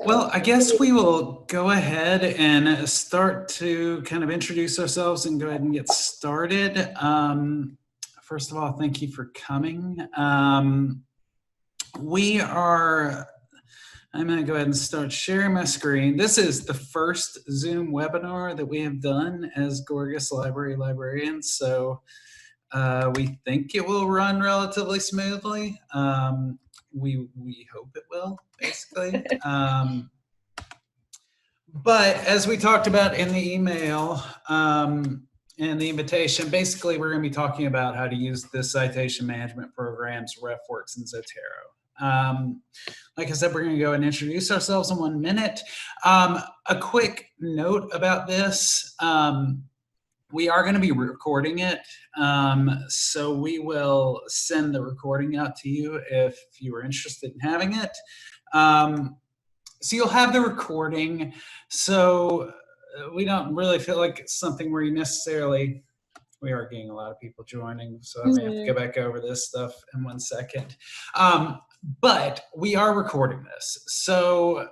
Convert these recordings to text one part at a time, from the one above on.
Well, I guess we will go ahead and start to kind of introduce ourselves and go ahead and get started. First of all, thank you for coming. I'm going to go ahead and start sharing my screen. This is the first Zoom webinar that we have done as Gorgas Library librarians, so we think it will run relatively smoothly. We hope it will, basically. But as we talked about in the email and the invitation, basically we're going to be talking about how to use the citation management programs, RefWorks and Zotero. Like I said, we're going to go and introduce ourselves in 1 minute. A quick note about this. We are going to be recording it, so we will send the recording out to you if you are interested in having it. So you'll have the recording, so we don't really feel like it's something where you necessarily, we are getting a lot of people joining, so I may have to go back over this stuff in 1 second. But we are recording this, so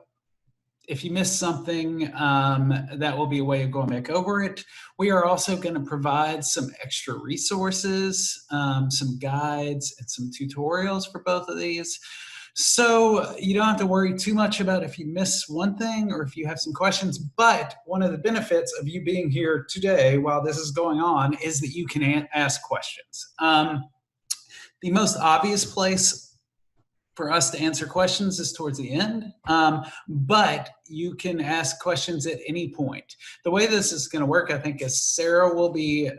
if you missed something, that will be a way of going back over it. We are also going to provide some extra resources, some guides, and some tutorials for both of these. So you don't have to worry too much about if you miss one thing or if you have some questions, but one of the benefits of you being here today while this is going on is that you can ask questions. The most obvious place for us to answer questions is towards the end, but you can ask questions at any point. The way this is going to work, I think, is Sarah will be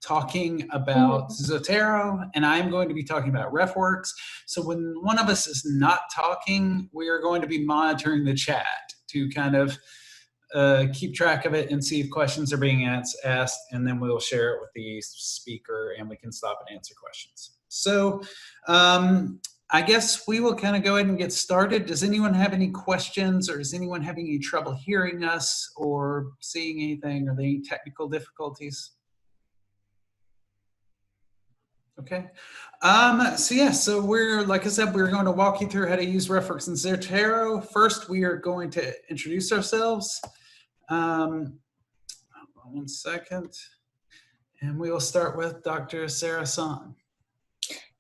talking about Zotero, and I'm going to be talking about RefWorks. So when one of us is not talking, we are going to be monitoring the chat to kind of keep track of it and see if questions are being asked, and then we'll share it with the speaker and we can stop and answer questions. So I guess we will kind of go ahead and get started. Does anyone have any questions, or is anyone having any trouble hearing us or seeing anything? Are there any technical difficulties? Okay. So we're, like I said, we're going to walk you through how to use RefWorks and Zotero. First, we are going to introduce ourselves. 1 second. And we will start with Dr. Sarah Sahn.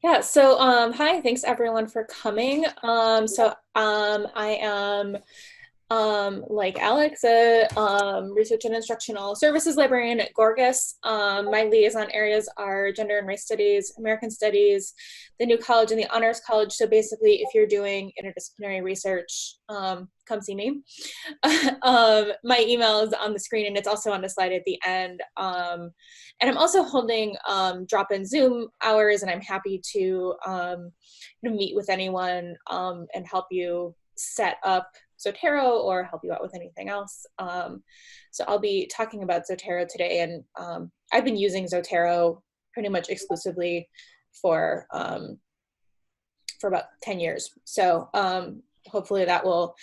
Yeah, so hi, thanks everyone for coming. I am, like Alex, a research and instructional services librarian at Gorgas. My liaison areas are gender and race studies, American studies, the new college, and the honors college. So basically, if you're doing interdisciplinary research, come see me. My email is on the screen, and it's also on the slide at the end. And I'm also holding drop-in Zoom hours, and I'm happy to meet with anyone and help you set up Zotero or help you out with anything else. So I'll be talking about Zotero today, and I've been using Zotero pretty much exclusively for about 10 years. So hopefully that will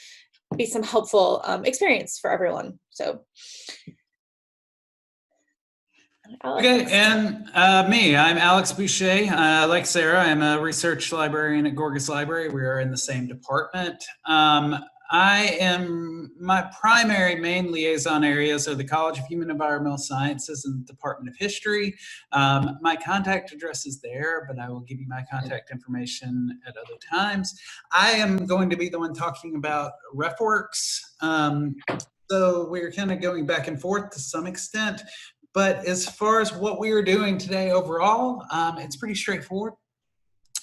be some helpful experience for everyone. So. Okay, and me, I'm Alex Boucher. Like Sarah, I'm a research librarian at Gorgas Library. We are in the same department. My primary main liaison areas are the College of Human Environmental Sciences and the Department of History. My contact address is there, but I will give you my contact information at other times. I am going to be the one talking about RefWorks. So we're kind of going back and forth to some extent. But as far as what we are doing today overall, it's pretty straightforward.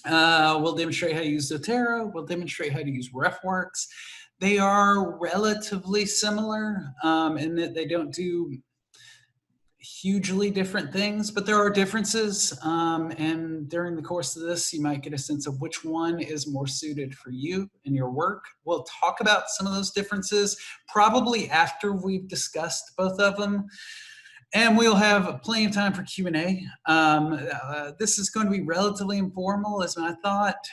We'll demonstrate how to use Zotero. We'll demonstrate how to use RefWorks. They are relatively similar in that they don't do hugely different things, but there are differences. And during the course of this, you might get a sense of which one is more suited for you and your work. We'll talk about some of those differences probably after we've discussed both of them. And we'll have plenty of time for Q&A. This is going to be relatively informal, is my thought.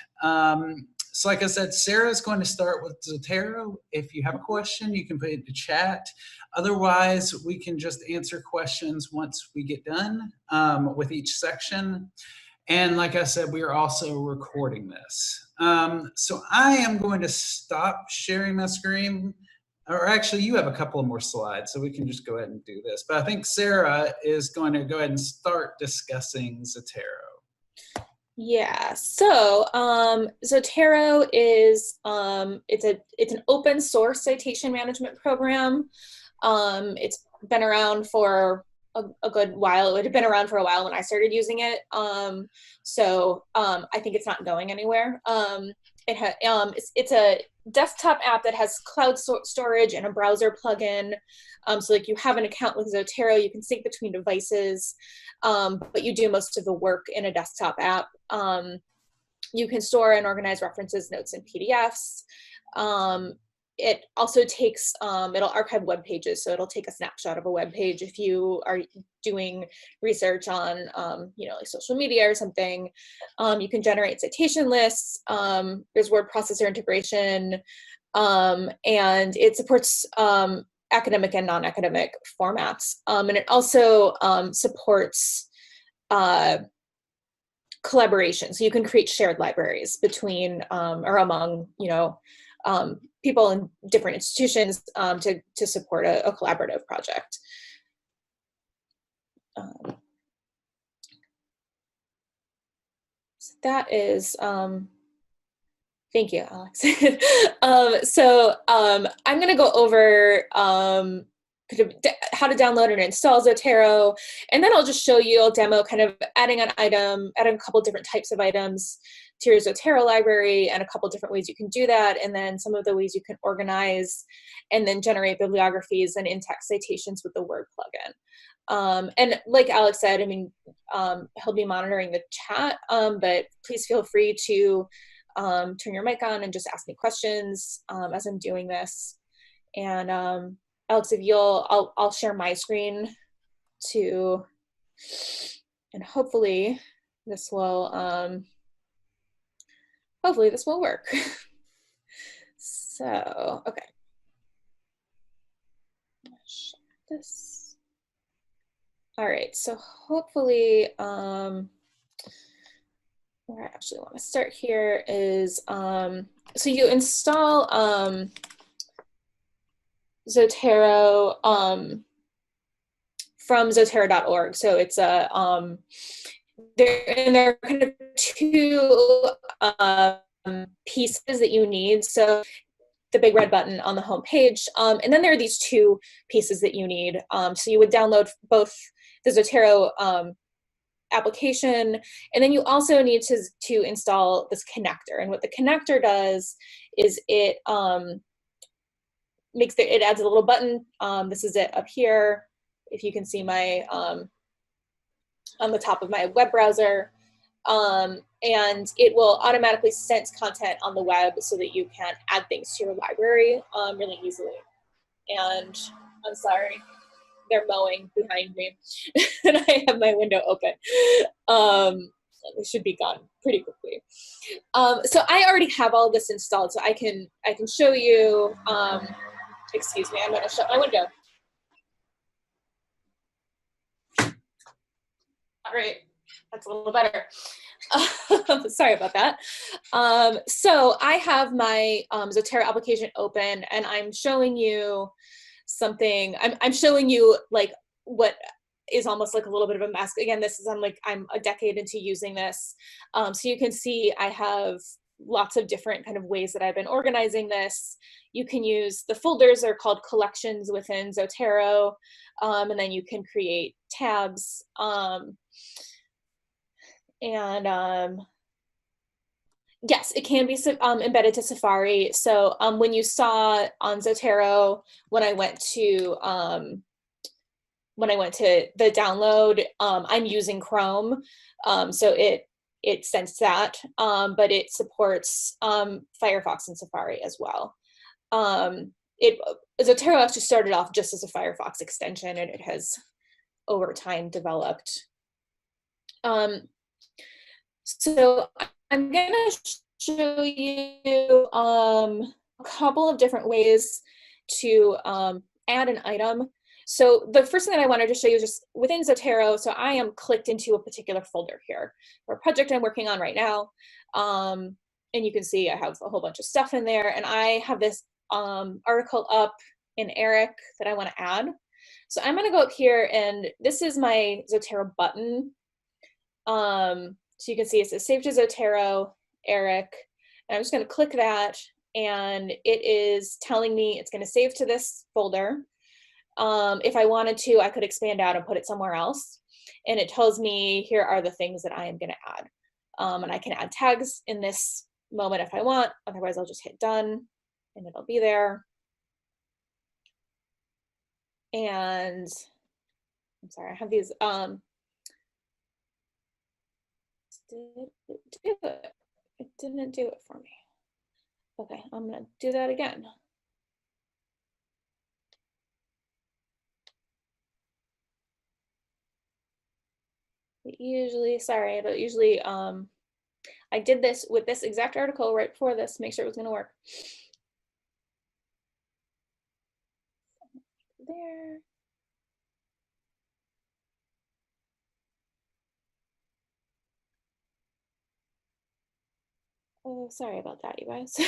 So like I said, Sarah's going to start with Zotero. If you have a question, you can put it in the chat. Otherwise, we can just answer questions once we get done with each section. And like I said, we are also recording this. So I am going to stop sharing my screen. Or actually, you have a couple of more slides, so we can just go ahead and do this. But I think Sarah is going to go ahead and start discussing Zotero. Yeah, so Zotero is it's an open source citation management program. It's been around for a good while. It would have been around for a while when I started using it. I think it's not going anywhere. It's a desktop app that has cloud storage and a browser plugin. So like you have an account with Zotero, you can sync between devices, but you do most of the work in a desktop app. You can store and organize references, notes, and PDFs. It also takes, it'll archive web pages, so it'll take a snapshot of a web page if you are doing research on, like social media or something. You can generate citation lists. There's word processor integration, and it supports academic and non-academic formats. And it also supports collaboration. So you can create shared libraries between or among, people in different institutions to support a collaborative project. So that is, thank you, Alex. I'm going to go over how to download and install Zotero, and then I'll just show you a demo kind of adding a couple different types of items to your Zotero library and a couple different ways you can do that, and then some of the ways you can organize and then generate bibliographies and in-text citations with the Word plugin. And like Alex said, I mean, he'll be monitoring the chat, but please feel free to turn your mic on and just ask me questions as I'm doing this. And Alex, if I'll share my screen too, and hopefully this will work. So, okay. Share this. All right, so hopefully, where I actually want to start here is, so you install Zotero from Zotero.org. So it's there are kind of two pieces that you need. So the big red button on the home page, and then there are these two pieces that you need. So you would download both the Zotero application, and then you also need to install this connector. And what the connector does is it it adds a little button. This is it up here. If you can see my on the top of my web browser, and it will automatically sense content on the web so that you can add things to your library really easily. And I'm sorry, they're mowing behind me, and I have my window open. It should be gone pretty quickly. So I already have all of this installed, so I can show you. Excuse me, I'm going to shut my window. All right, that's a little better. Sorry about that. So I have my Zotero application open, and I'm showing you something. I'm showing you like what is almost like a little bit of a mess. Again, this is I'm a decade into using this. So you can see I have lots of different kind of ways that I've been organizing this. You can use the folders, are called collections within Zotero, and then you can create tabs. Yes, it can be embedded to Safari. So when you saw on Zotero, when I went to the download, I'm using Chrome, so it sensed that, but it supports Firefox and Safari as well. Zotero actually started off just as a Firefox extension, and it has over time developed. So I'm gonna show you a couple of different ways to add an item. So the first thing that I wanted to show you is just within Zotero. So I am clicked into a particular folder here for a project I'm working on right now. And you can see I have a whole bunch of stuff in there, and I have this article up in Eric that I want to add. So I'm going to go up here, and this is my Zotero button. So you can see it says Save to Zotero, Eric, and I'm just going to click that, and it is telling me it's going to save to this folder. If I wanted to, I could expand out and put it somewhere else. And it tells me here are the things that I am going to add. And I can add tags in this moment if I want. Otherwise, I'll just hit done and it'll be there. And I'm sorry, I have these. Did it do it? It didn't do it for me. Okay, I'm going to do that again. Sorry, but usually I did this with this exact article right before this, make sure it was going to work. There. Oh, sorry about that, you guys. Why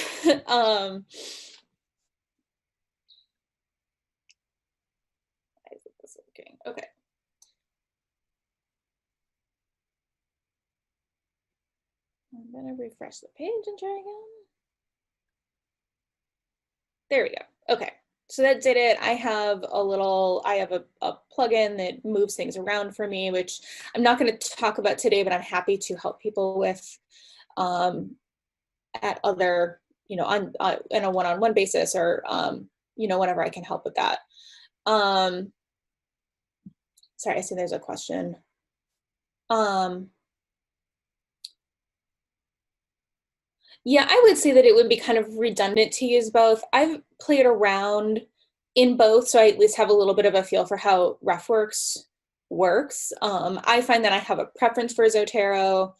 isn't this working? Okay. I'm gonna refresh the page and try again. There we go. Okay, so that did it. I have a plugin that moves things around for me, which I'm not going to talk about today, but I'm happy to help people with at other, in a one-on-one basis, or whenever I can help with that. Sorry, I see there's a question. Yeah, I would say that it would be kind of redundant to use both. I've played around in both, so I at least have a little bit of a feel for how RefWorks works. I find that I have a preference for Zotero.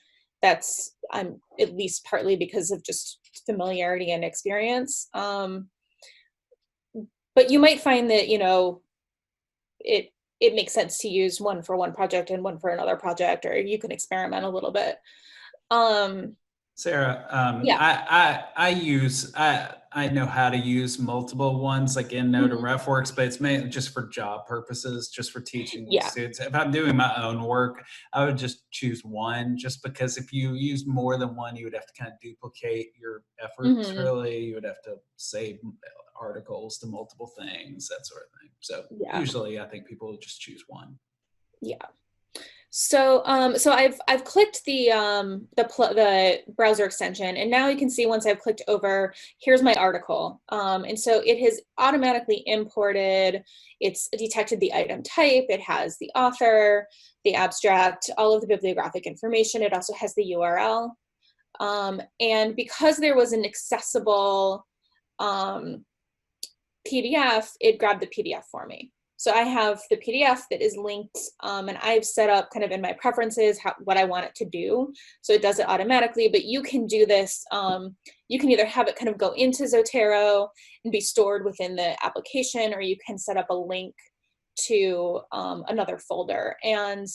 I'm at least partly because of just familiarity and experience. But you might find that, it makes sense to use one for one project and one for another project, or you can experiment a little bit. Sarah, Yeah. I know how to use multiple ones like EndNote or RefWorks, but it's mainly just for job purposes, just for teaching students. If I'm doing my own work, I would just choose one, just because if you use more than one, you would have to kind of duplicate your efforts. Really, you would have to save articles to multiple things, that sort of thing. So usually, I think people would just choose one. Yeah. So I've clicked the browser extension, and now you can see once I've clicked over, here's my article. And so it has automatically imported, it's detected the item type, it has the author, the abstract, all of the bibliographic information. It also has the URL. And because there was an accessible PDF, it grabbed the PDF for me. So I have the PDF that is linked, and I've set up kind of in my preferences what I want it to do. So it does it automatically, but you can do this. You can either have it kind of go into Zotero and be stored within the application, or you can set up a link to another folder. And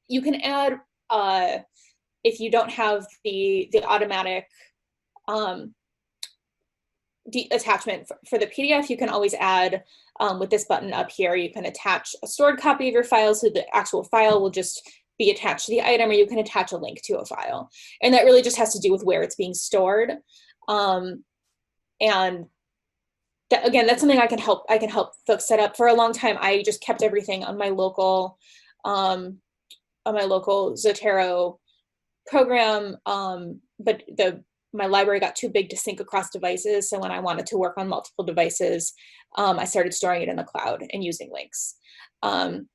you can add, if you don't have the automatic attachment for the PDF, you can always add with this button up here, you can attach a stored copy of your file, so the actual file will just be attached to the item, or you can attach a link to a file. And that really just has to do with where it's being stored. And again, that's something I can help folks set up. For a long time, I just kept everything on my local Zotero program, but my library got too big to sync across devices. So when I wanted to work on multiple devices, I started storing it in the cloud and using links. So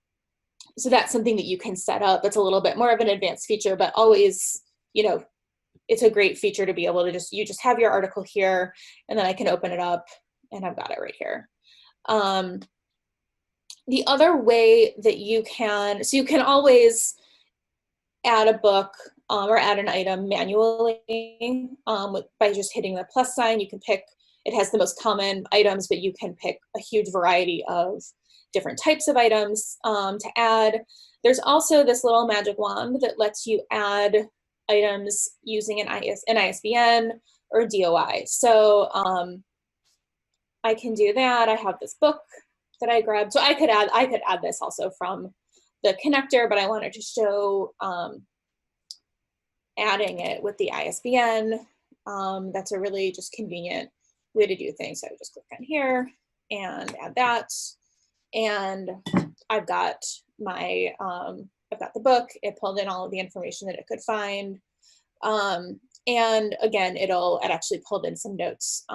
that's something that you can set up. It's a little bit more of an advanced feature, but always, it's a great feature to be able to you just have your article here, and then I can open it up and I've got it right here. The other way that you can always add a book or add an item manually by just hitting the plus sign. You can pick, it has the most common items, but you can pick a huge variety of different types of items to add. There's also this little magic wand that lets you add items using an ISBN or DOI. So I can do that. I have this book that I grabbed. So I could add this also from the connector, but I wanted to show adding it with the ISBN. That's a really just convenient way to do things. So I would just click on here and add that. And I've got my, I've got the book. It pulled in all of the information that it could find. And again, it actually pulled in some notes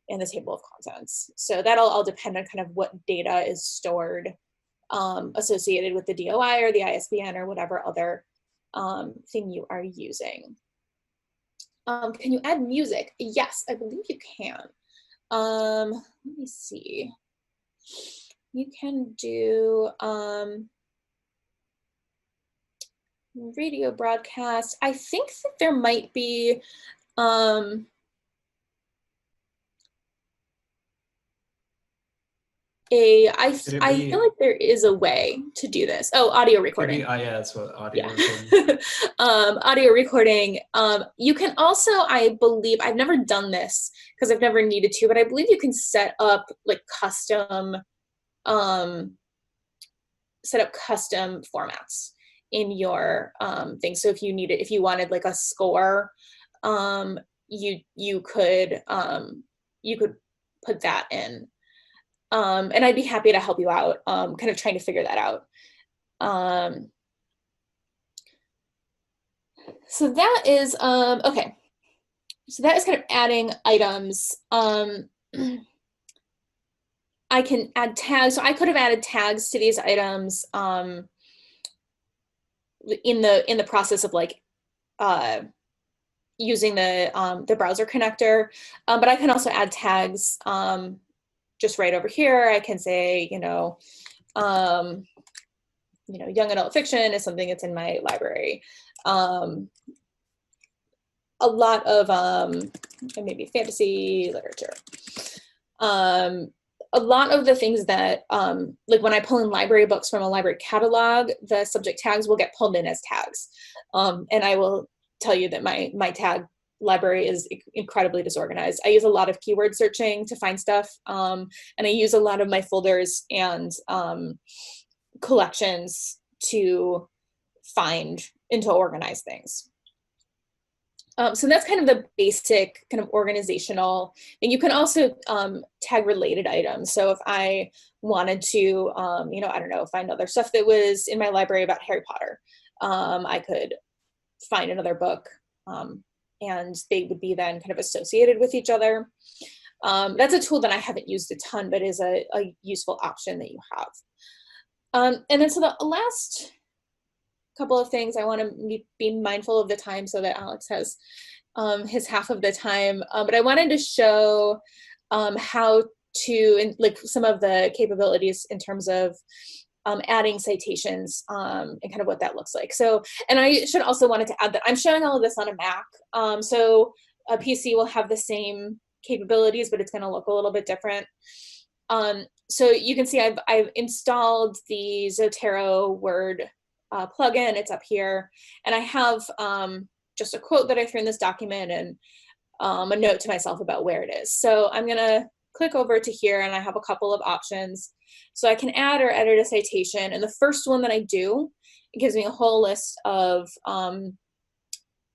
in the table of contents. So that'll all depend on kind of what data is stored associated with the DOI or the ISBN or whatever other thing you are using. Can you add music? Yes, I believe you can. Let me see. You can do radio broadcast. I think that there might be I feel like there is a way to do this. Oh, audio recording. Yeah, that's what audio recording. Audio recording. You can also, I believe, I've never done this because I've never needed to, but I believe you can set up like custom formats in your thing. So if you wanted like a score, you could put that in. And I'd be happy to help you out, kind of trying to figure that out. So that is, okay. So that is kind of adding items. I can add tags. So I could have added tags to these items in the process of like using the browser connector, but I can also add tags just right over here. I can say, young adult fiction is something that's in my library. A lot of maybe fantasy literature. A lot of the things that, like when I pull in library books from a library catalog, the subject tags will get pulled in as tags. And I will tell you that my tag library is incredibly disorganized. I use a lot of keyword searching to find stuff. And I use a lot of my folders and collections to find and to organize things. So that's kind of the basic kind of organizational thing. You can also tag related items. So if I wanted to, I don't know, find other stuff that was in my library about Harry Potter, I could find another book and they would be then kind of associated with each other. That's a tool that I haven't used a ton, but is a useful option that you have. And then so the last couple of things, I want to be mindful of the time so that Alex has his half of the time, but I wanted to show how to, like some of the capabilities in terms of adding citations and kind of what that looks like. So, and I should also wanted to add that I'm showing all of this on a Mac. So a PC will have the same capabilities, but it's going to look a little bit different. So you can see I've installed the Zotero Word plugin. It's up here, and I have just a quote that I threw in this document and a note to myself about where it is. So I'm gonna click over to here, and I have a couple of options. So I can add or edit a citation, and the first one that I do, it gives me a whole list of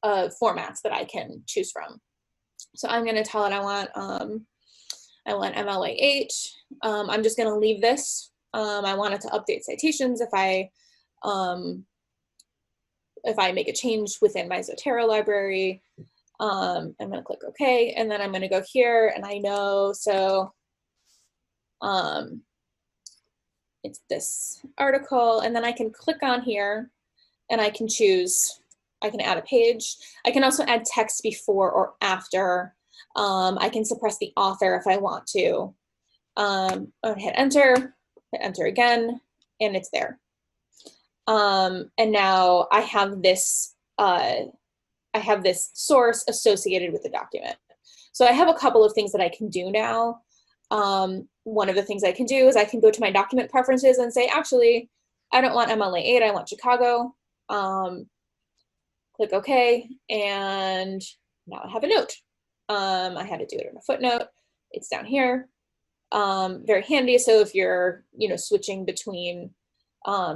formats that I can choose from. So I'm gonna tell it I want MLA8. I'm just gonna leave this. I want it to update citations if I make a change within my Zotero library. I'm gonna click OK, and then I'm gonna go here, and I know, so it's this article, and then I can click on here, and I can choose, I can add a page. I can also add text before or after. I can suppress the author if I want to. I'm gonna hit enter again, and it's there. And now I have this source associated with the document. So I have a couple of things that I can do now. one of the things I can do is I can go to my document preferences and say, actually, I don't want MLA 8, I want Chicago. Click OK, and now I have a note. I had to do it in a footnote. It's down here. Very handy. So if you're, switching between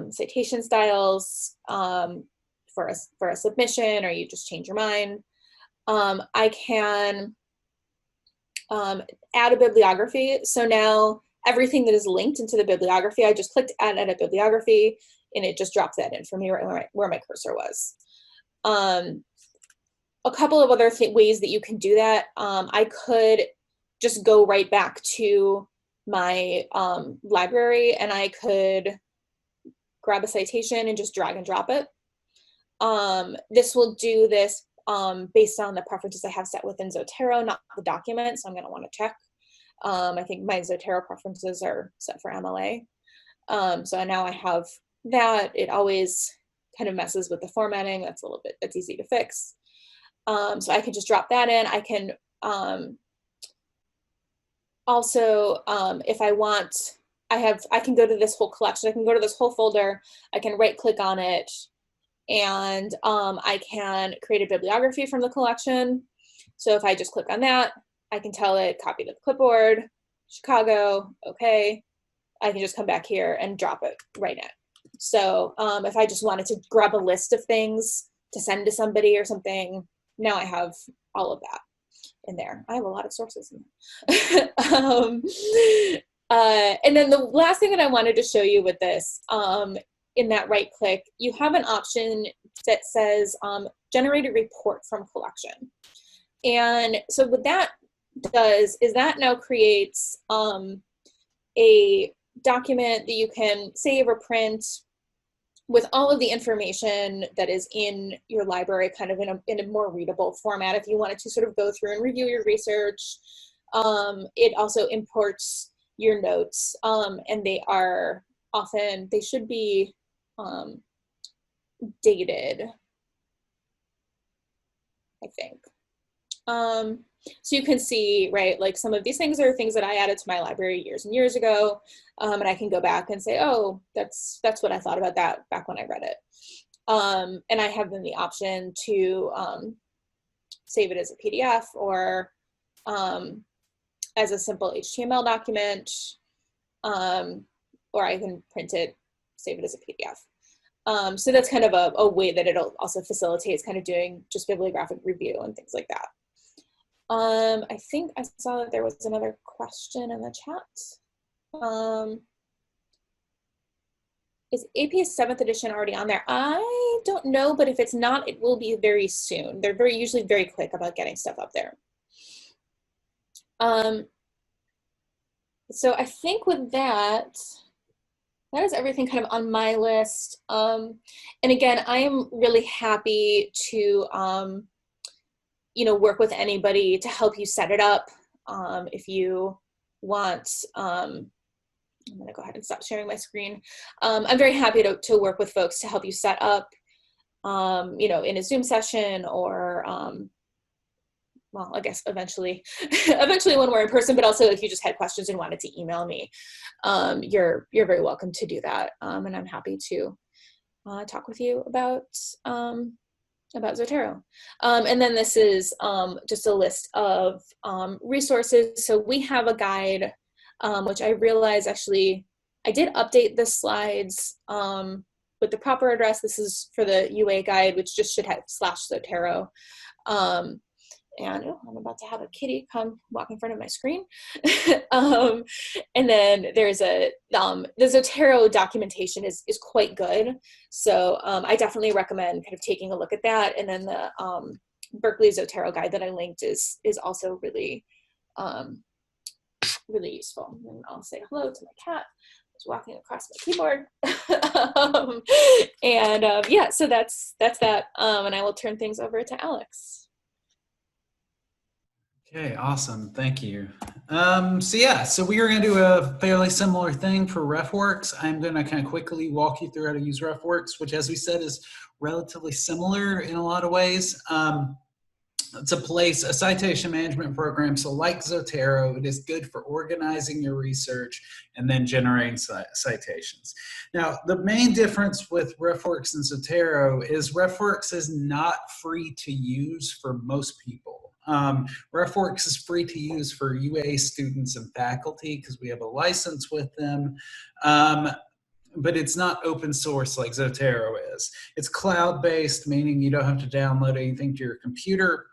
citation styles for a submission, or you just change your mind, I can add a bibliography. So now everything that is linked into the bibliography, I just clicked add edit bibliography, and it just dropped that in for me right where my cursor was. A couple of other ways that you can do that. I could just go right back to my library, and I could grab a citation and just drag and drop it. This will do this based on the preferences I have set within Zotero, not the document, so I'm going to want to check. I think my Zotero preferences are set for MLA. So now I have that. It always kind of messes with the formatting. That's easy to fix. So I can just drop that in. I can also, if I want, I can go to this whole collection. I can go to this whole folder. I can right click on it, and I can create a bibliography from the collection. So if I just click on that, I can tell it copy to the clipboard, Chicago, okay. I can just come back here and drop it right in. So if I just wanted to grab a list of things to send to somebody or something, now I have all of that in there. I have a lot of sources in there. And then the last thing that I wanted to show you with this, in that right click, you have an option that says generate a report from collection. And so what that does is that now creates a document that you can save or print with all of the information that is in your library, kind of in a more readable format. If you wanted to sort of go through and review your research, it also imports your notes, and they should be dated, I think. So you can see, right, like some of these things are things that I added to my library years and years ago, and I can go back and say, oh, that's what I thought about that back when I read it. And I have then the option to save it as a PDF or as a simple HTML document, or I can print it, save it as a PDF. So that's kind of a way that it'll also facilitate kind of doing just bibliographic review and things like that. I think I saw that there was another question in the chat. Is AP's 7th edition already on there? I don't know, but if it's not, it will be very soon. They're usually very quick about getting stuff up there. So I think with that is everything kind of on my list. And again, I am really happy to work with anybody to help you set it up. If you want, I'm gonna go ahead and stop sharing my screen. I'm very happy to work with folks to help you set up, in a Zoom session or, well, I guess eventually when we're in person, but also if you just had questions and wanted to email me, you're very welcome to do that. And I'm happy to talk with you about Zotero. And then this is just a list of resources. So we have a guide, which I realize actually I did update the slides with the proper address. This is for the UA guide, which just should have /Zotero. And I'm about to have a kitty come walk in front of my screen. And then there's the Zotero documentation is quite good. So I definitely recommend kind of taking a look at that. And then the Berkeley Zotero guide that I linked is also really, really useful. And I'll say hello to my cat who's walking across my keyboard. Yeah, so that's that. And I will turn things over to Alex. Okay, awesome. Thank you. So we are going to do a fairly similar thing for RefWorks. I'm going to kind of quickly walk you through how to use RefWorks, which, as we said, is relatively similar in a lot of ways. It's a citation management program. So like Zotero, it is good for organizing your research and then generating citations. Now, the main difference with RefWorks and Zotero is RefWorks is not free to use for most people. RefWorks is free to use for UA students and faculty because we have a license with them. But it's not open source like Zotero is. It's cloud-based, meaning you don't have to download anything to your computer.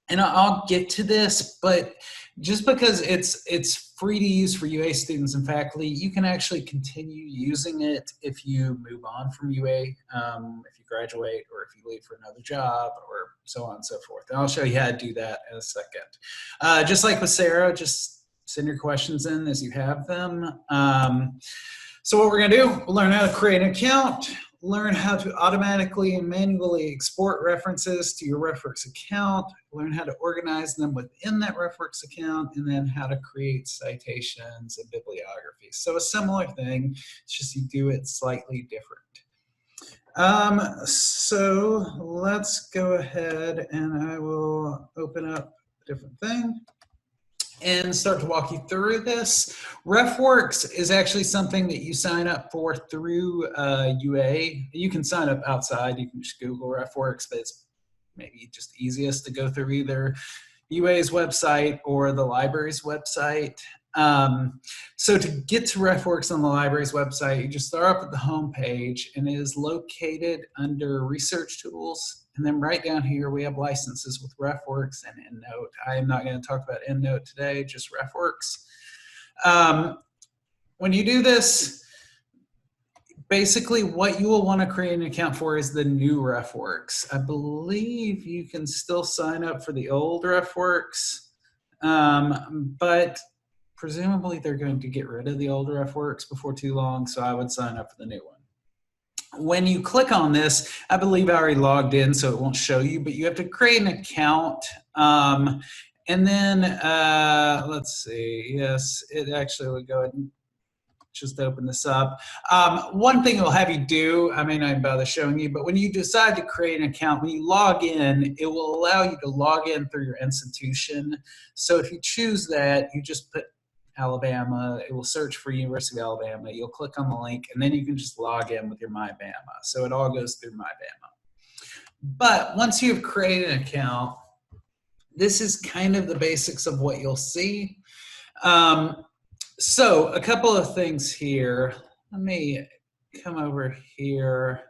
And I'll get to this, but just because it's free to use for UA students and faculty, you can actually continue using it if you move on from UA, if you graduate, or if you leave for another job, or so on and so forth. And I'll show you how to do that in a second. Just like with Sarah, just send your questions in as you have them. So what we're gonna do, we'll learn how to create an account, learn how to automatically and manually export references to your RefWorks account, learn how to organize them within that RefWorks account, and then how to create citations and bibliographies. So a similar thing, it's just you do it slightly different. So let's go ahead and I will open up a different thing and start to walk you through this. RefWorks is actually something that you sign up for through UA. You can sign up outside. You can just Google RefWorks, but it's maybe just easiest to go through either UA's website or the library's website. So to get to RefWorks on the library's website, you just start up at the home page, and it is located under Research Tools. And then right down here, we have licenses with RefWorks and EndNote. I am not going to talk about EndNote today, just RefWorks. When you do this, basically what you will want to create an account for is the new RefWorks. I believe you can still sign up for the old RefWorks, but presumably they're going to get rid of the old RefWorks before too long, so I would sign up for the new one. When you click on this, I believe I already logged in, so it won't show you, but you have to create an account. And then, let's see, yes, it actually would go ahead and just open this up. One thing it'll have you do, I may not bother showing you, but when you decide to create an account, when you log in, it will allow you to log in through your institution. So if you choose that, you just put Alabama, it will search for University of Alabama, you'll click on the link, and then you can just log in with your MyBama. So it all goes through MyBama. But once you've created an account, this is kind of the basics of what you'll see. So a couple of things here. Let me come over here.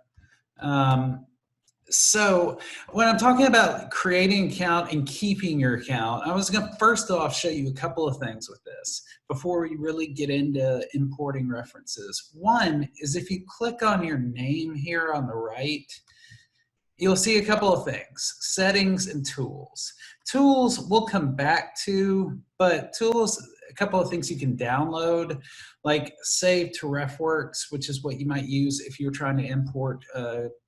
So when I'm talking about creating an account and keeping your account, I was going to first off show you a couple of things with this before we really get into importing references. One is if you click on your name here on the right, you'll see a couple of things, settings and tools. Tools we'll come back to, but tools, a couple of things you can download, like save to RefWorks, which is what you might use if you're trying to import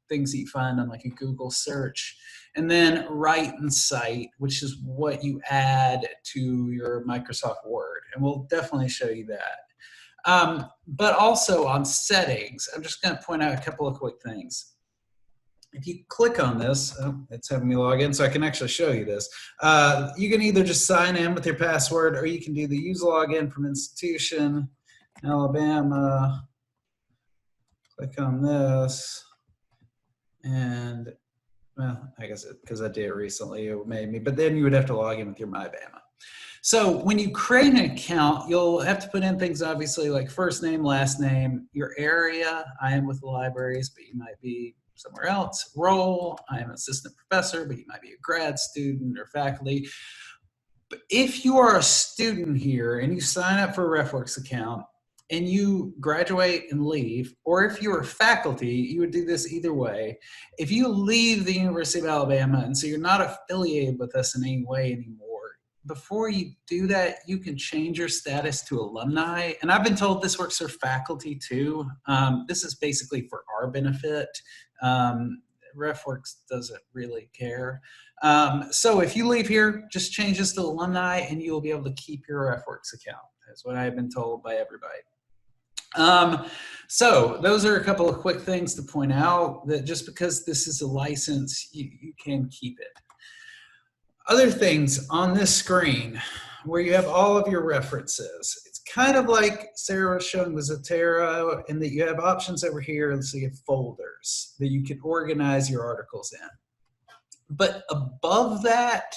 things that you find on like a Google search. And then write and cite, which is what you add to your Microsoft Word. And we'll definitely show you that. But also on settings, I'm just going to point out a couple of quick things. If you click on this, oh, it's having me log in, so I can actually show you this. You can either just sign in with your password, or you can do the use login from institution, Alabama. Click on this. And, well, I guess because I did it recently, it made me, but then you would have to log in with your MyBama. So when you create an account, you'll have to put in things obviously like first name, last name, your area. I am with the libraries, but you might be somewhere else. Role, I am an assistant professor, but you might be a grad student or faculty. But if you are a student here and you sign up for a RefWorks account, and you graduate and leave, or if you're faculty, you would do this either way. If you leave the University of Alabama, and so you're not affiliated with us in any way anymore, before you do that, you can change your status to alumni. And I've been told this works for faculty too. This is basically for our benefit. RefWorks doesn't really care. So if you leave here, just change this to alumni and you'll be able to keep your RefWorks account. That's what I've been told by everybody. So those are a couple of quick things to point out, that just because this is a license, you can keep it. Other things on this screen where you have all of your references. It's kind of like Sarah was showing with Zotero, in that you have options over here. So you have folders that you can organize your articles in. But above that,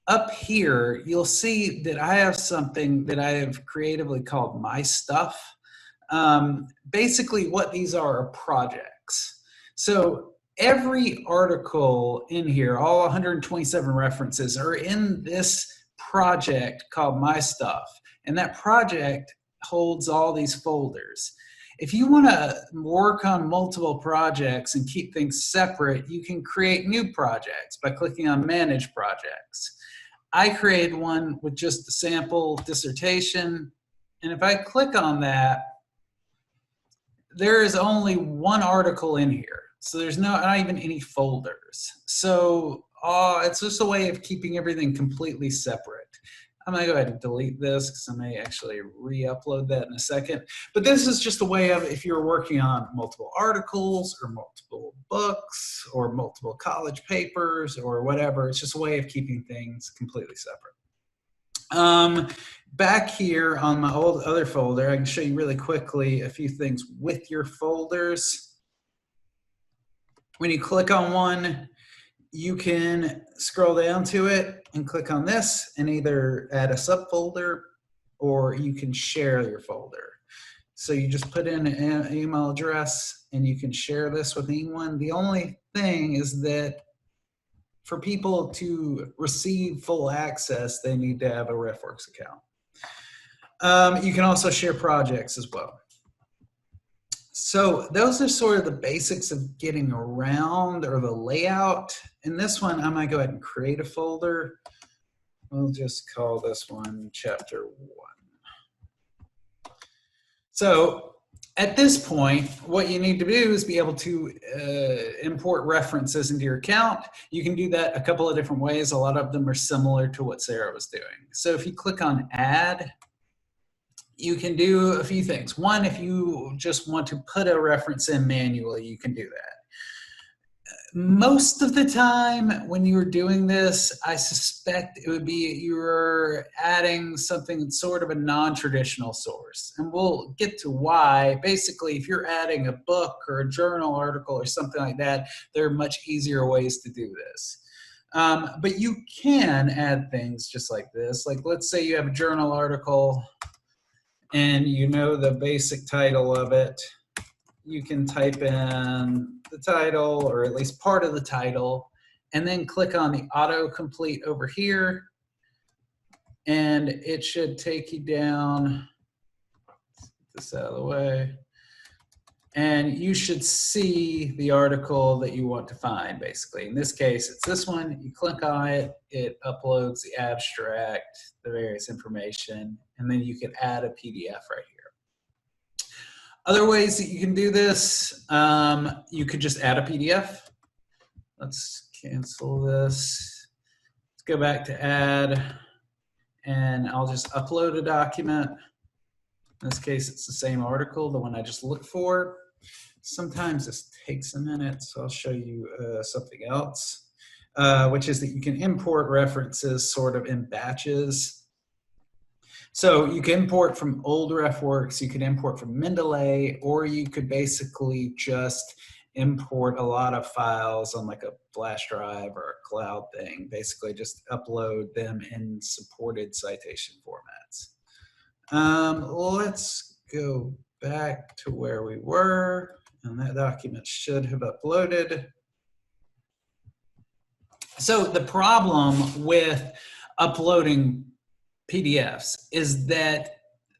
up here, you'll see that I have something that I have creatively called My Stuff. Basically, what these are projects. So every article in here, all 127 references, are in this project called My Stuff. And that project holds all these folders. If you want to work on multiple projects and keep things separate, you can create new projects by clicking on Manage Projects. I created one with just the sample dissertation. And if I click on that, there is only one article in here. So there's not even any folders. So it's just a way of keeping everything completely separate. I'm gonna go ahead and delete this because I may actually re-upload that in a second. But this is just a way of, if you're working on multiple articles or multiple books or multiple college papers or whatever, it's just a way of keeping things completely separate. Back here on my old other folder, I can show you really quickly a few things with your folders. When you click on one, you can scroll down to it and click on this and either add a subfolder or you can share your folder. So you just put in an email address and you can share this with anyone. The only thing is that for people to receive full access, they need to have a RefWorks account. You can also share projects as well. So those are sort of the basics of getting around, or the layout. In this one, I might go ahead and create a folder. We'll just call this one Chapter 1. So at this point, what you need to do is be able to import references into your account. You can do that a couple of different ways. A lot of them are similar to what Sarah was doing. So if you click on Add, you can do a few things. One, if you just want to put a reference in manually, you can do that. Most of the time when you're doing this, I suspect it would be you're adding something that's sort of a non-traditional source. And we'll get to why. Basically, if you're adding a book or a journal article or something like that, there are much easier ways to do this. But you can add things just like this. Like, let's say you have a journal article and you know the basic title of it. You can type in the title, or at least part of the title, and then click on the autocomplete over here, and it should take you down. Get this out of the way. And you should see the article that you want to find, basically. In this case, it's this one. You click on it, it uploads the abstract, the various information, and then you can add a PDF right here. Other ways that you can do this, you could just add a PDF. Let's cancel this. Let's go back to add, and I'll just upload a document. In this case, it's the same article, the one I just looked for. Sometimes this takes a minute, so I'll show you something else, which is that you can import references sort of in batches. So you can import from old RefWorks, you can import from Mendeley, or you could basically just import a lot of files on like a flash drive or a cloud thing. Basically just upload them in supported citation formats. Let's go back to where we were, and that document should have uploaded. So the problem with uploading PDFs is that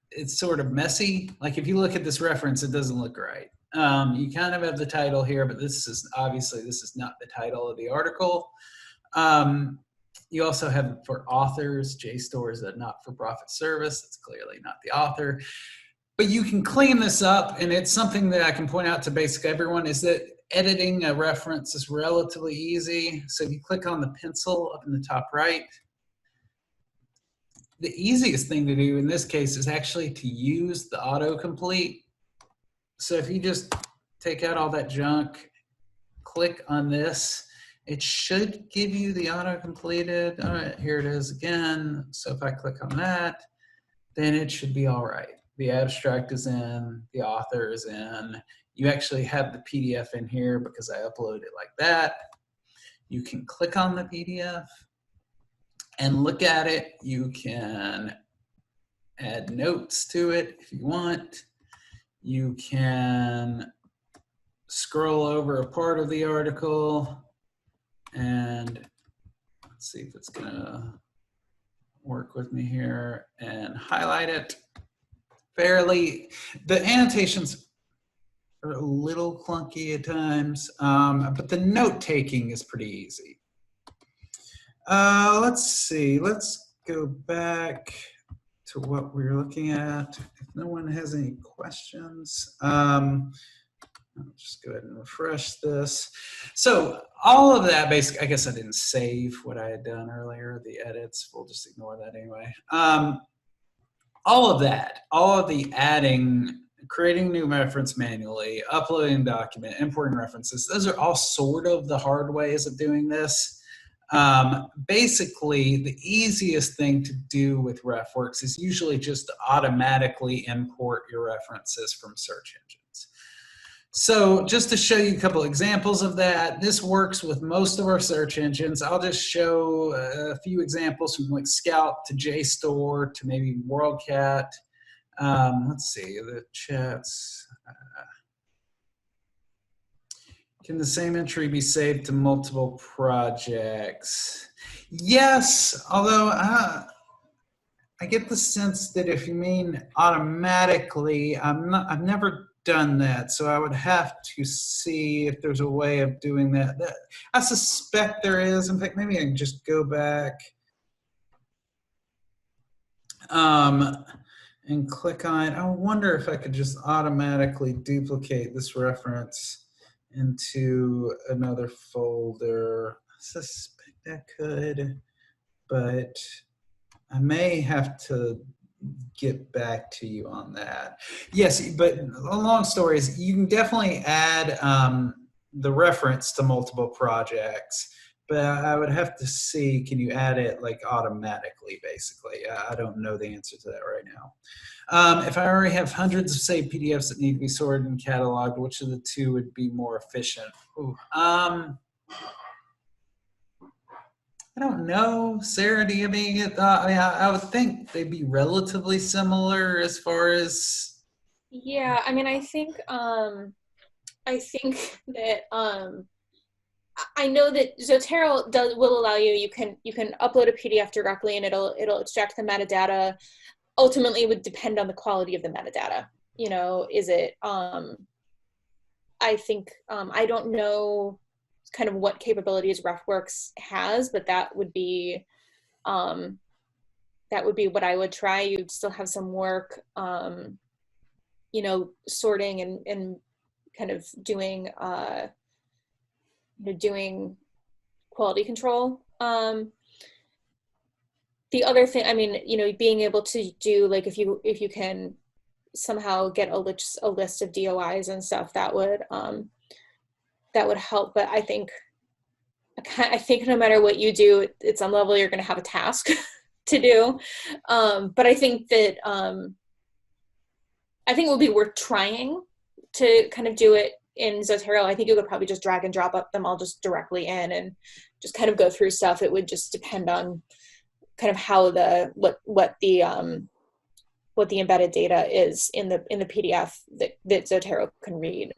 it's sort of messy. Like if you look at this reference, it doesn't look right. You kind of have the title here, but this is obviously, this is not the title of the article. You also have for authors, JSTOR is a not-for-profit service. It's clearly not the author. But you can clean this up, and it's something that I can point out to basically everyone, is that editing a reference is relatively easy. So if you click on the pencil up in the top right, the easiest thing to do in this case is actually to use the autocomplete. So if you just take out all that junk, click on this, It should give you the auto-completed. All right, here it is again. So if I click on that, then it should be all right. The abstract is in, the author is in. You actually have the PDF in here because I uploaded it like that. You can click on the PDF and look at it. You can add notes to it if you want. You can scroll over a part of the article and let's see if it's gonna work with me here and highlight it. The annotations are a little clunky at times, but the note taking is pretty easy. Let's see, let's go back to what we were looking at. If no one has any questions, I'll just go ahead and refresh this. So all of that basically, I guess I didn't save what I had done earlier, the edits, we'll just ignore that anyway. All of that, all of the adding, creating new reference manually, uploading document, importing references, those are all sort of the hard ways of doing this. Basically, the easiest thing to do with RefWorks is usually just to automatically import your references from search engines. So just to show you a couple examples of that, this works with most of our search engines. I'll just show a few examples from like Scout to JSTOR to maybe WorldCat. Let's see, the chats. Can the same entry be saved to multiple projects? Yes, although I get the sense that if you mean automatically, I've never done that, so I would have to see if there's a way of doing that. I suspect there is. In fact, maybe I can just go back and click on it. I wonder if I could just automatically duplicate this reference into another folder. I suspect I could, but I may have to get back to you on that. Yes, but a long story is you can definitely add the reference to multiple projects, but I would have to see, can you add it like automatically, basically? I don't know the answer to that right now. If I already have hundreds of saved PDFs that need to be sorted and cataloged, which of the two would be more efficient? Ooh, I don't know, Sarah, do you have any thought? I mean, I would think they'd be relatively similar as far as. Yeah, I mean, I think that I know that Zotero will allow you can upload a PDF directly and it'll extract the metadata. Ultimately, it would depend on the quality of the metadata. You know, is it I think I don't know kind of what capabilities RefWorks has, but that would be what I would try. You'd still have some work, you know, sorting and kind of doing doing quality control. The other thing, I mean, you know, being able to do like if you can somehow get a list of DOIs and stuff, that would help. But I think no matter what you do, at some level you're going to have a task to do. But I think that I think it would be worth trying to kind of do it in Zotero. I think it would probably just drag and drop up them all just directly in and just kind of go through stuff. It would just depend on kind of how what the embedded data is in the PDF that Zotero can read.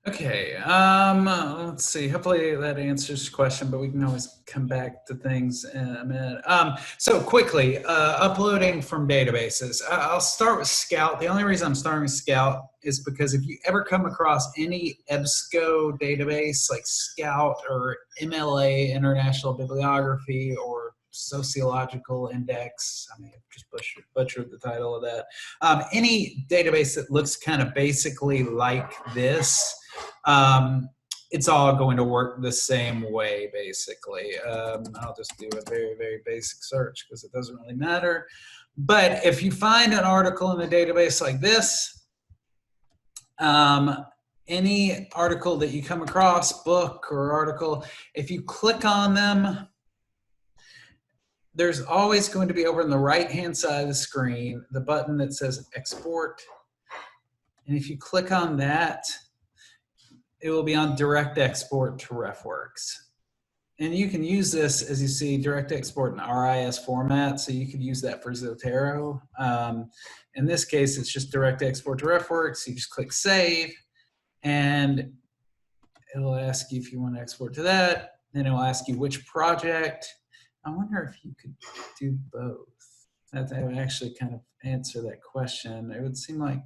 Okay, let's see. Hopefully that answers the question, but we can always come back to things in a minute. So quickly, uploading from databases. I'll start with Scout. The only reason I'm starting with Scout is because if you ever come across any EBSCO database like Scout or MLA, International Bibliography, or Sociological Index, I mean, I've just butchered the title of that. Any database that looks kind of basically like this, it's all going to work the same way, basically. I'll just do a very, very basic search because it doesn't really matter. But if you find an article in a database like this, any article that you come across, book or article, if you click on them, there's always going to be over on the right-hand side of the screen, the button that says export. And if you click on that, it will be on direct export to RefWorks. And you can use this, as you see, direct export in RIS format. So you could use that for Zotero. In this case, it's just direct export to RefWorks. You just click save, and it'll ask you if you want to export to that. Then it'll ask you which project. I wonder if you could do both. That would actually kind of answer that question. It would seem like,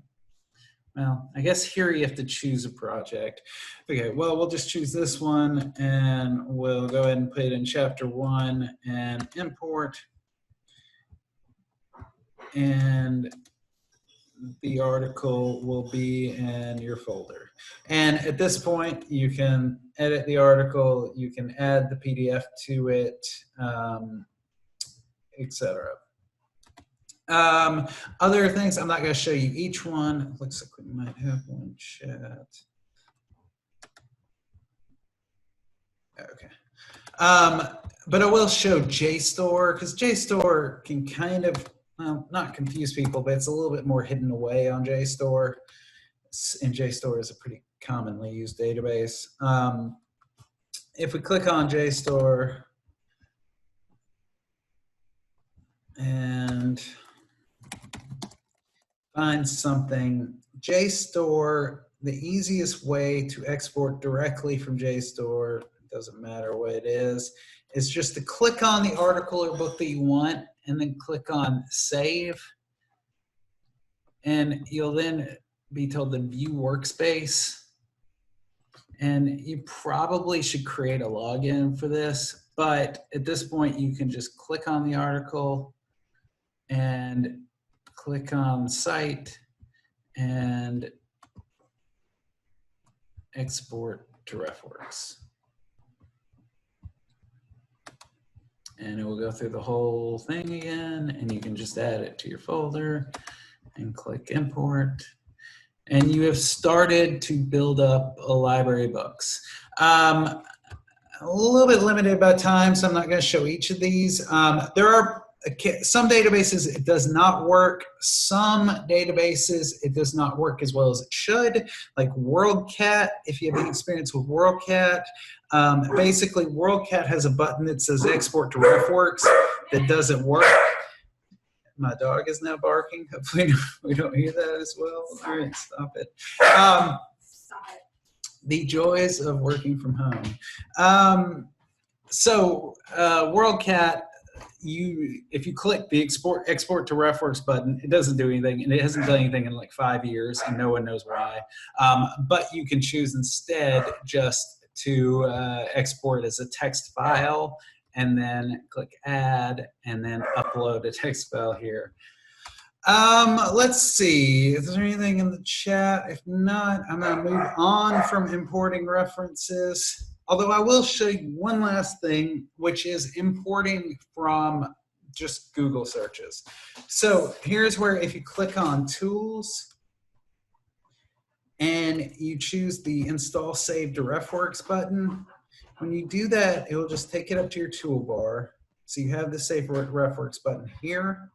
well, I guess here you have to choose a project. Okay, well, we'll just choose this one, and we'll go ahead and put it in chapter 1 and import. And the article will be in your folder. And at this point, you can edit the article, you can add the PDF to it, etc. Other things, I'm not going to show you each one. Looks like we might have one chat. Okay. But I will show JSTOR, because JSTOR can kind of, well, not confuse people, but it's a little bit more hidden away on JSTOR. And JSTOR is a pretty commonly used database. If we click on JSTOR and find something, JSTOR, the easiest way to export directly from JSTOR, doesn't matter what it is just to click on the article or book that you want and then click on save. And you'll then be told to view workspace. And you probably should create a login for this, but at this point you can just click on the article and click on site and export to RefWorks. And it will go through the whole thing again, and you can just add it to your folder and click import. And you have started to build up a library of books. A little bit limited by time, so I'm not going to show each of these. There are some databases it does not work. Some databases it does not work as well as it should, like WorldCat. If you have any experience with WorldCat, basically WorldCat has a button that says export to RefWorks that doesn't work. My dog is now barking. Hopefully we don't hear that as well. All right, stop it. The joys of working from home. WorldCat, if you click the export to RefWorks button, it doesn't do anything, and it hasn't done anything in like 5 years, and no one knows why. But you can choose instead just to export as a text file, and then click add, and then upload a text file here. Let's see, is there anything in the chat? If not, I'm gonna move on from importing references. Although I will show you one last thing, which is importing from just Google searches. So here's where if you click on tools and you choose the install save to RefWorks button, when you do that, it will just take it up to your toolbar. So you have the save RefWorks button here.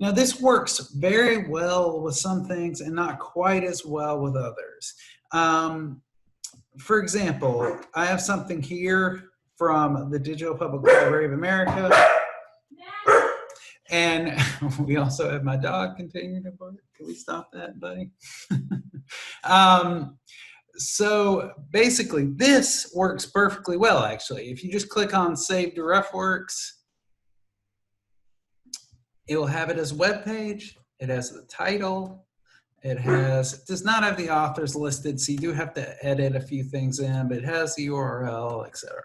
Now this works very well with some things and not quite as well with others. For example, I have something here from the Digital Public Library of America. And we also have my dog continuing to bark. Can we stop that, buddy? So basically, this works perfectly well, actually. If you just click on Save to RefWorks, it will have it as a web page. It has the title. It does not have the authors listed, so you do have to edit a few things in, but it has the URL, etc.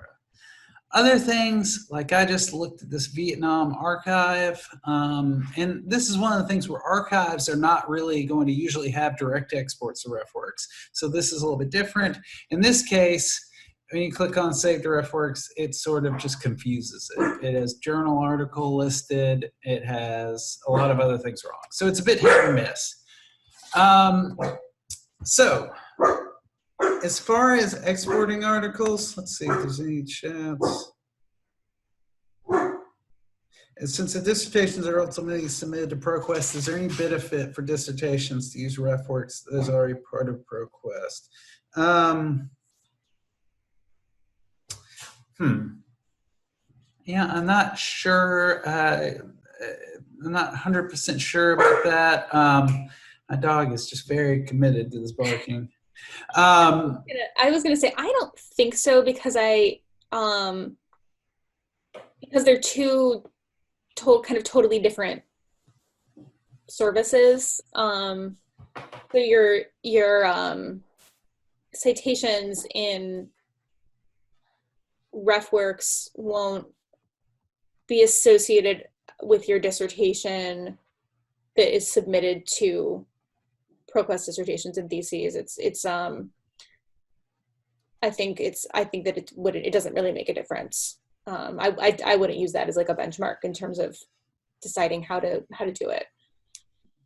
Other things, like I just looked at this Vietnam archive, and this is one of the things where archives are not really going to usually have direct exports to RefWorks. So this is a little bit different. In this case, when you click on Save to RefWorks, it sort of just confuses it. It has journal article listed. It has a lot of other things wrong. So it's a bit hit or miss. So As far as exporting articles, let's see if there's any chats. And since the dissertations are ultimately submitted to ProQuest, is there any benefit for dissertations to use RefWorks that is already part of ProQuest? Yeah, I'm not sure. I'm not 100% sure about that. My dog is just very committed to this barking. I was gonna say I don't think so because because they're two kind of totally different services. So your citations in RefWorks won't be associated with your dissertation that is submitted to ProQuest dissertations and theses. I think that it doesn't really make a difference. I wouldn't use that as like a benchmark in terms of deciding how to do it.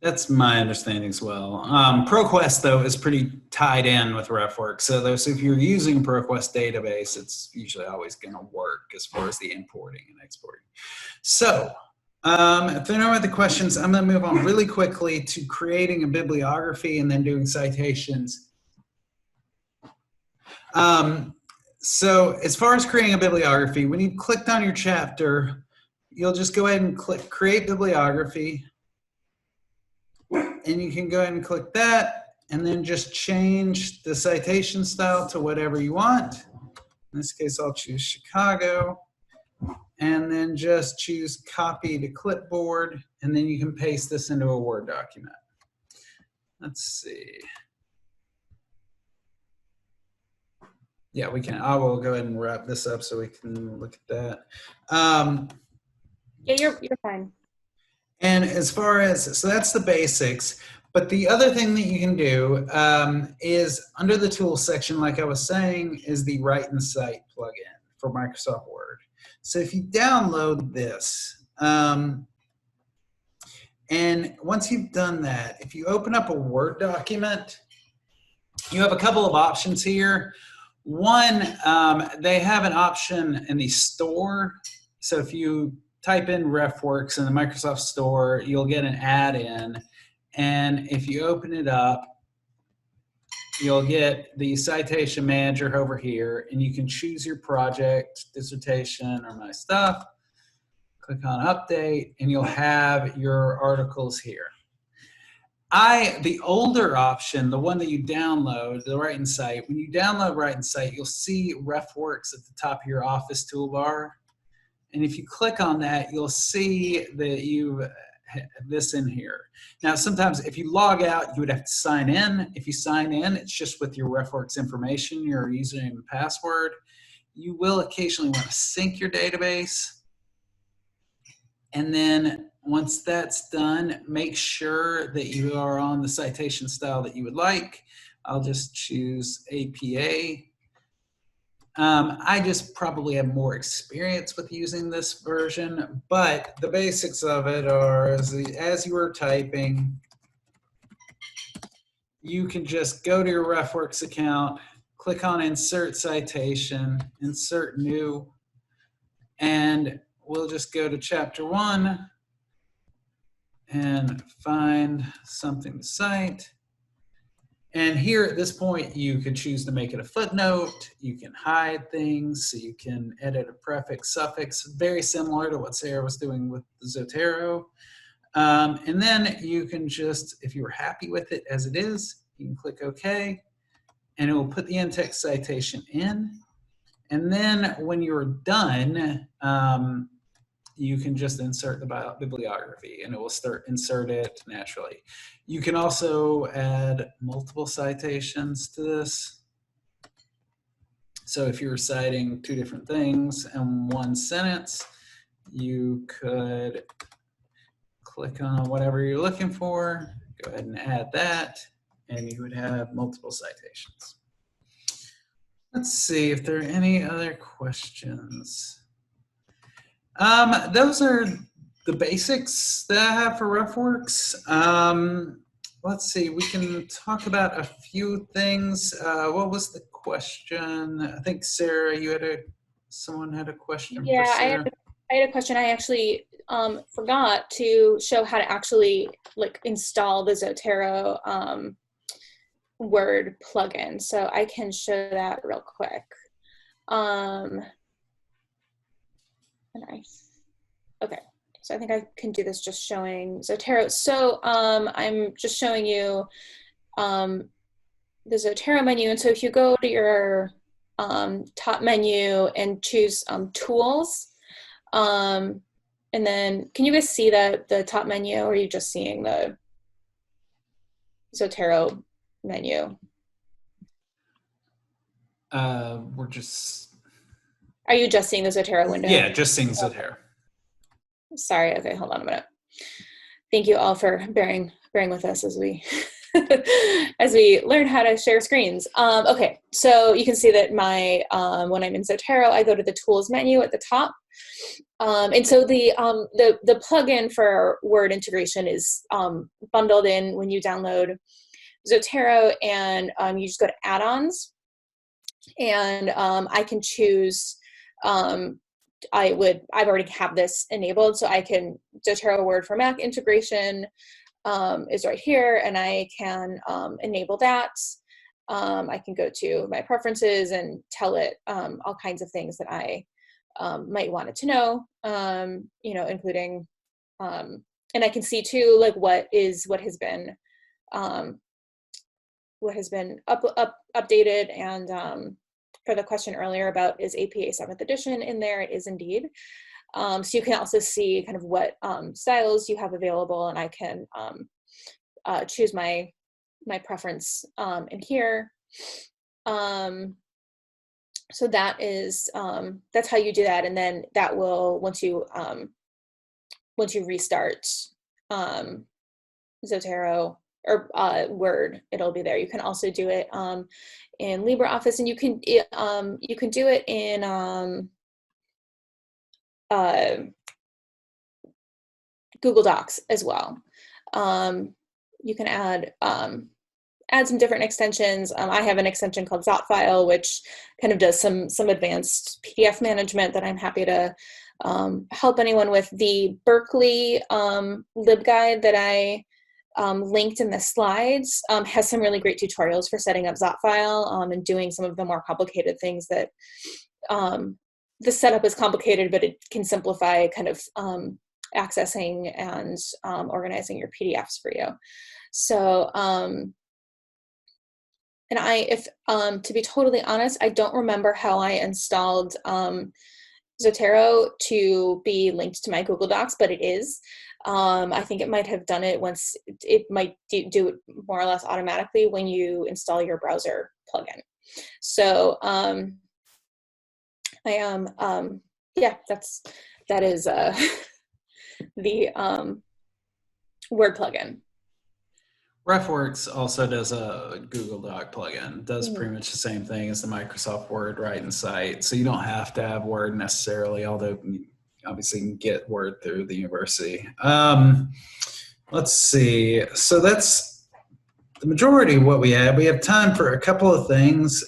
That's my understanding as well. ProQuest, though, is pretty tied in with RefWorks. So if you're using a ProQuest database, it's usually always going to work as far as the importing and exporting. So if there are no other questions, I'm going to move on really quickly to creating a bibliography and then doing citations. So as far as creating a bibliography, when you clicked on your chapter, you'll just go ahead and click Create Bibliography. And you can go ahead and click that and then just change the citation style to whatever you want. In this case, I'll choose Chicago. And then just choose Copy to Clipboard. And then you can paste this into a Word document. Let's see. Yeah, we can. I will go ahead and wrap this up so we can look at that. Yeah, you're fine. And as far as, so that's the basics. But the other thing that you can do is under the tools section, like I was saying, is the Write and Cite plugin for Microsoft Word. So if you download this, and once you've done that, if you open up a Word document, you have a couple of options here. One, they have an option in the store. So if you type in RefWorks in the Microsoft Store, you'll get an add-in. And if you open it up, you'll get the citation manager over here, and you can choose your project, dissertation, or my stuff. Click on update, and you'll have your articles here. The older option, the one that you download, the Write and Cite, when you download Write and Cite, you'll see RefWorks at the top of your Office toolbar. And if you click on that, you'll see that you have this in here. Now, sometimes if you log out, you would have to sign in. If you sign in, it's just with your RefWorks information, your username and password. You will occasionally want to sync your database. And then once that's done, make sure that you are on the citation style that you would like. I'll just choose APA. I just probably have more experience with using this version, but the basics of it are as you are typing, you can just go to your RefWorks account, click on Insert Citation, Insert New, and we'll just go to Chapter 1 and find something to cite. And here at this point, you can choose to make it a footnote. You can hide things. So you can edit a prefix, suffix, very similar to what Sarah was doing with the Zotero. And then you can just, if you're happy with it as it is, you can click OK. And it will put the in-text citation in. And then when you're done, you can just insert the bibliography and it will insert it naturally. You can also add multiple citations to this. So if you're citing two different things in one sentence, you could click on whatever you're looking for, go ahead and add that, and you would have multiple citations. Let's see if there are any other questions. Those are the basics that I have for RefWorks. let's see, we can talk about a few things. What was the question? I think Sarah, someone had a question for Yeah, Sarah. I had a question. I actually forgot to show how to actually like install the Zotero Word plugin. So I can show that real quick. Okay, so I think I can do this just showing Zotero. So I'm just showing you the Zotero menu. And so if you go to your top menu and choose tools, and then can you guys see the top menu, or are you just seeing the Zotero menu? We're just... Are you just seeing the Zotero window? Yeah, just seeing Zotero. Sorry, okay, hold on a minute. Thank you all for bearing with us as we as we learn how to share screens. Okay, so you can see that my when I'm in Zotero, I go to the tools menu at the top. And so the plugin for Word integration is bundled in when you download Zotero, and you just go to add-ons, and I can choose. I've already have this enabled, so I can Zotero Word for Mac integration is right here, and I can enable that. I can go to my preferences and tell it all kinds of things that I might want it to know, including, and I can see too, like what has been updated, and for the question earlier about is APA 7th edition in there, it is indeed. So you can also see kind of what styles you have available, and I can choose my preference in here. So that is that's how you do that, and then that will once you restart Zotero or Word, it'll be there. You can also do it in LibreOffice, and you can do it in Google Docs as well. You can add some different extensions. I have an extension called Zotfile, which kind of does some advanced PDF management that I'm happy to help anyone with. The Berkeley LibGuide that I linked in the slides has some really great tutorials for setting up Zotfile and doing some of the more complicated things that the setup is complicated, but it can simplify kind of accessing and organizing your PDFs for you. So, and if to be totally honest, I don't remember how I installed Zotero to be linked to my Google Docs, but it is. I think it might have done it once. It might do it more or less automatically when you install your browser plugin. So I am, yeah, that is the Word plugin. RefWorks also does a Google Doc plugin. It does pretty much the same thing as the Microsoft Word right in sight. So you don't have to have Word necessarily, although you obviously can get Word through the university. Let's see. So that's the majority of what we have. We have time for a couple of things,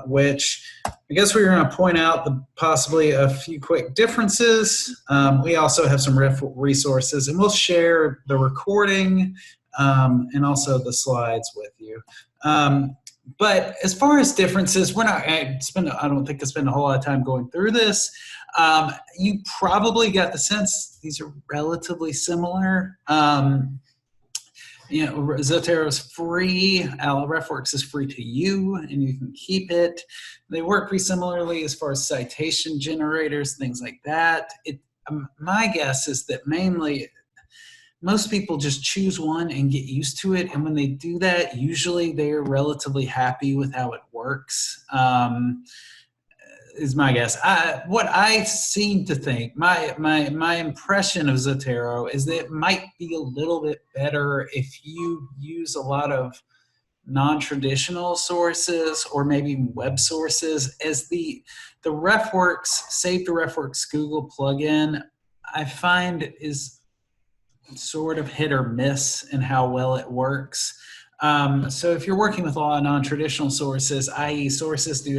which I guess we're going to point out possibly a few quick differences. We also have some resources, and we'll share the recording and also the slides with you. But as far as differences, I don't think I spend a whole lot of time going through this. You probably got the sense these are relatively similar. Zotero is free. RefWorks is free to you, and you can keep it. They work pretty similarly as far as citation generators, things like that. My guess is that mainly most people just choose one and get used to it, and when they do that, usually they're relatively happy with how it works. Is my guess. What I seem to think, my impression of Zotero is that it might be a little bit better if you use a lot of non-traditional sources or maybe web sources. As the RefWorks, Save to RefWorks Google plugin, I find is sort of hit or miss in how well it works. So if you're working with a lot of non-traditional sources, i.e. sources do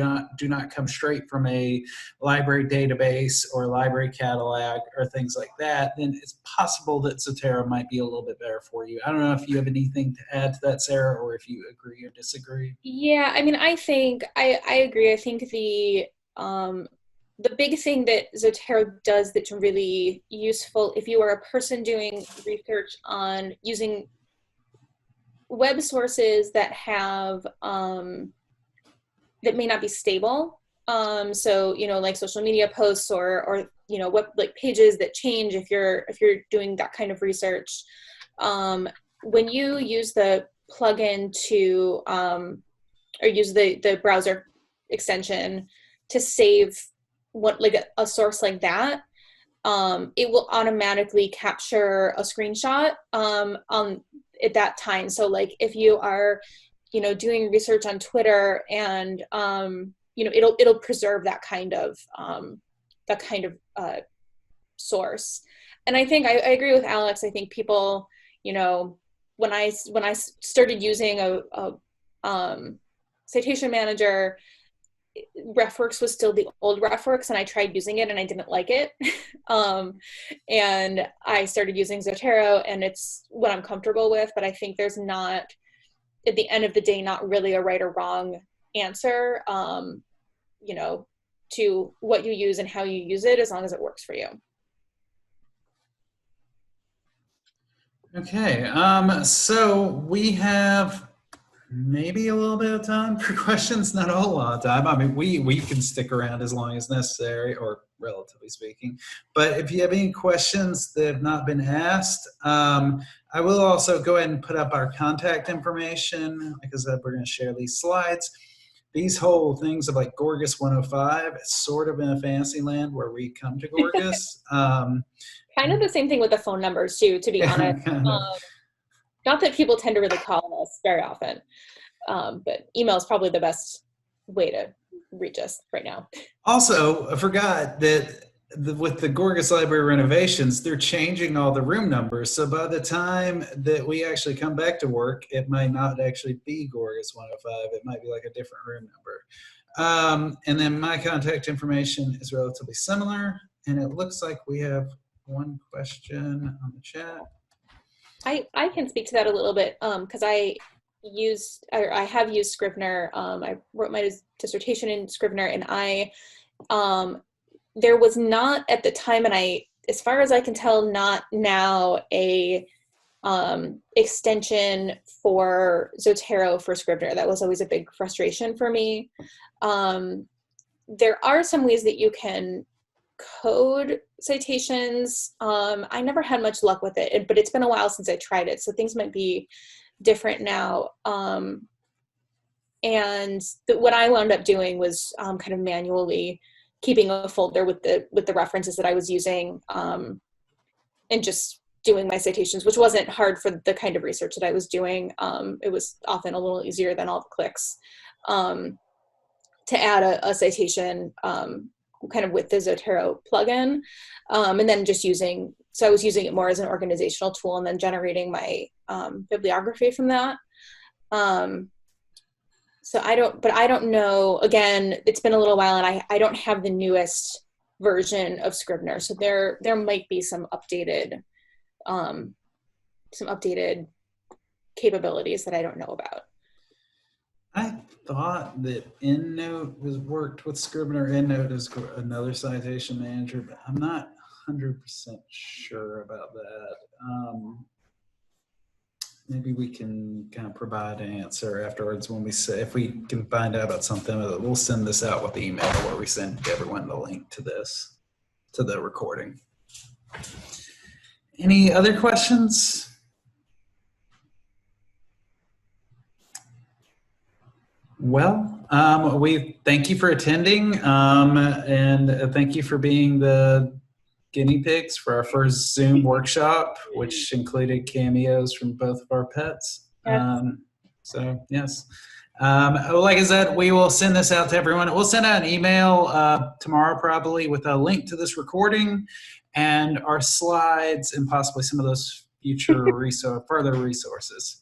not come straight from a library database or library catalog or things like that, then it's possible that Zotero might be a little bit better for you. I don't know if you have anything to add to that, Sarah, or if you agree or disagree. Yeah, I mean, I think I agree. I think the big thing that Zotero does that's really useful if you are a person doing research on using web sources that have that may not be stable. So like social media posts or web like pages that change if you're doing that kind of research. When you use the plugin to or use the browser extension to save a source like that, it will automatically capture a screenshot at that time. So like if you are doing research on Twitter and it'll preserve that kind of source. And I think I agree with Alex. I think people, when I started using a citation manager, RefWorks was still the old RefWorks, and I tried using it and I didn't like it. And I started using Zotero, and it's what I'm comfortable with, but I think there's not, at the end of the day, not really a right or wrong answer, to what you use and how you use it, as long as it works for you. Okay, so we have maybe a little bit of time for questions, not a whole lot of time. I mean, we can stick around as long as necessary, or relatively speaking. But if you have any questions that have not been asked, I will also go ahead and put up our contact information, because we're going to share these slides. These whole things of like Gorgas 105, it's sort of in a fantasy land where we come to Gorgas. Kind of the same thing with the phone numbers too, to be honest. Not that people tend to really call us very often, but email is probably the best way to reach us right now. Also, I forgot that with the Gorgas Library renovations, they're changing all the room numbers. So by the time that we actually come back to work, it might not actually be Gorgas 105. It might be like a different room number. And then my contact information is relatively similar. And it looks like we have one question on the chat. I can speak to that a little bit because I have used Scrivener. I wrote my dissertation in Scrivener, and there was not at the time, and as far as I can tell, not now a extension for Zotero for Scrivener. That was always a big frustration for me. There are some ways that you can code citations. I never had much luck with it, but it's been a while since I tried it, so things might be different now. And what I wound up doing was kind of manually keeping a folder with the references that I was using, and just doing my citations, which wasn't hard for the kind of research that I was doing. It was often a little easier than all the clicks to add a citation kind of with the Zotero plugin, and then so I was using it more as an organizational tool, and then generating my bibliography from that. So I don't know, again, it's been a little while, and I don't have the newest version of Scrivener, so there might be some updated capabilities that I don't know about. I thought that EndNote worked with Scrivener. EndNote is another citation manager, but I'm not 100% sure about that. Maybe we can kind of provide an answer afterwards when we say, if we can find out about something, we'll send this out with the email where we send everyone the link to this, to the recording. Any other questions? Well, we thank you for attending, and thank you for being the guinea pigs for our first Zoom workshop, which included cameos from both of our pets. Yes. So yes, like I said, we will send this out to everyone. We'll send out an email tomorrow probably with a link to this recording and our slides, and possibly some of those further resources.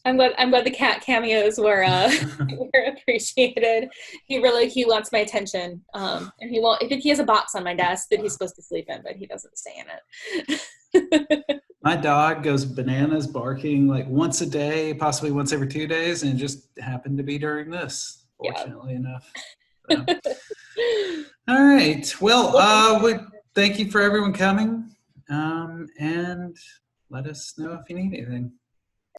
I'm glad the cat cameos were were appreciated. He wants my attention. And he won't. I think he has a box on my desk that he's supposed to sleep in, but he doesn't stay in it. My dog goes bananas barking like once a day, possibly once every 2 days, and it just happened to be during this, fortunately enough. So. All right. Well, thank you for everyone coming, and let us know if you need anything.